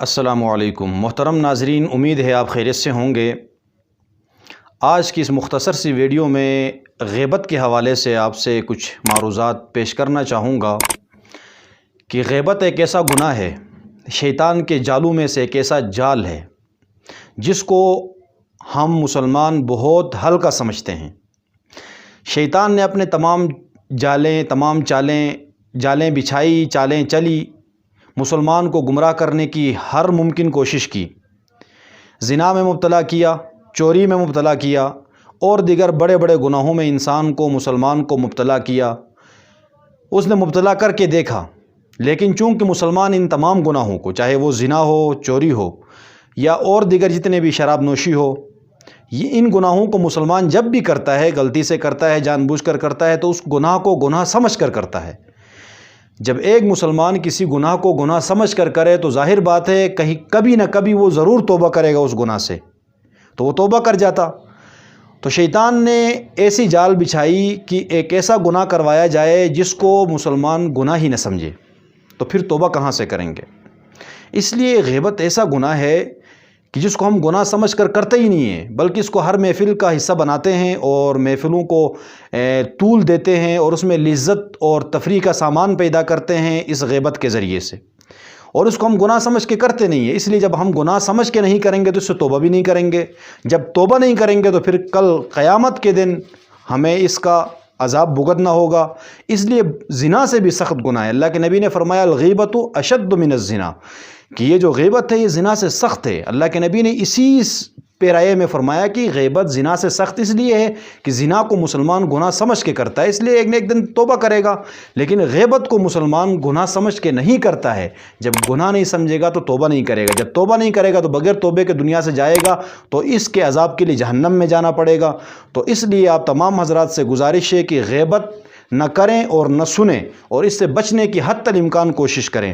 السلام علیکم محترم ناظرین، امید ہے آپ خیریت سے ہوں گے۔ آج کی اس مختصر سی ویڈیو میں غیبت کے حوالے سے آپ سے کچھ معروضات پیش کرنا چاہوں گا کہ غیبت ایک ایسا گناہ ہے، شیطان کے جالوں میں سے ایک ایسا جال ہے جس کو ہم مسلمان بہت ہلکا سمجھتے ہیں۔ شیطان نے اپنے تمام جالیں بچھائی، چالیں چلی، مسلمان کو گمراہ کرنے کی ہر ممکن کوشش کی، زنا میں مبتلا کیا، چوری میں مبتلا کیا اور دیگر بڑے بڑے گناہوں میں مسلمان کو مبتلا کیا۔ اس نے مبتلا کر کے دیکھا، لیکن چونکہ مسلمان ان تمام گناہوں کو، چاہے وہ زنا ہو، چوری ہو یا اور دیگر جتنے بھی شراب نوشی ہو، ان گناہوں کو مسلمان جب بھی کرتا ہے، غلطی سے کرتا ہے، جان بوجھ کر کرتا ہے، تو اس گناہ کو گناہ سمجھ کر کرتا ہے۔ جب ایک مسلمان کسی گناہ کو گناہ سمجھ کر کرے تو ظاہر بات ہے کبھی نہ کبھی وہ ضرور توبہ کرے گا اس گناہ سے، تو وہ توبہ کر جاتا۔ تو شیطان نے ایسی جال بچھائی کہ ایک ایسا گناہ کروایا جائے جس کو مسلمان گناہ ہی نہ سمجھے، تو پھر توبہ کہاں سے کریں گے؟ اس لیے غیبت ایسا گناہ ہے کہ جس کو ہم گناہ سمجھ کر کرتے ہی نہیں ہیں، بلکہ اس کو ہر محفل کا حصہ بناتے ہیں اور محفلوں کو طول دیتے ہیں اور اس میں لذت اور تفریح کا سامان پیدا کرتے ہیں اس غیبت کے ذریعے سے، اور اس کو ہم گناہ سمجھ کے کرتے نہیں ہیں۔ اس لیے جب ہم گناہ سمجھ کے نہیں کریں گے تو اس سے توبہ بھی نہیں کریں گے۔ جب توبہ نہیں کریں گے تو پھر کل قیامت کے دن ہمیں اس کا عذاب بھگتنا ہوگا۔ اس لیے زنا سے بھی سخت گناہ ہے۔ اللہ کے نبی نے فرمایا الغیبۃ اشد من الزنا، کہ یہ جو غیبت ہے یہ زنا سے سخت ہے۔ اللہ کے نبی نے اسی پیرائے میں فرمایا کہ غیبت زنا سے سخت اس لیے ہے کہ زنا کو مسلمان گناہ سمجھ کے کرتا ہے، اس لیے ایک دن توبہ کرے گا، لیکن غیبت کو مسلمان گناہ سمجھ کے نہیں کرتا ہے۔ جب گناہ نہیں سمجھے گا تو توبہ نہیں کرے گا، جب توبہ نہیں کرے گا تو بغیر توبے کے دنیا سے جائے گا، تو اس کے عذاب کے لیے جہنم میں جانا پڑے گا۔ تو اس لیے آپ تمام حضرات سے گزارش ہے کہ غیبت نہ کریں اور نہ سنیں، اور اس سے بچنے کی حتی الامکان کوشش کریں۔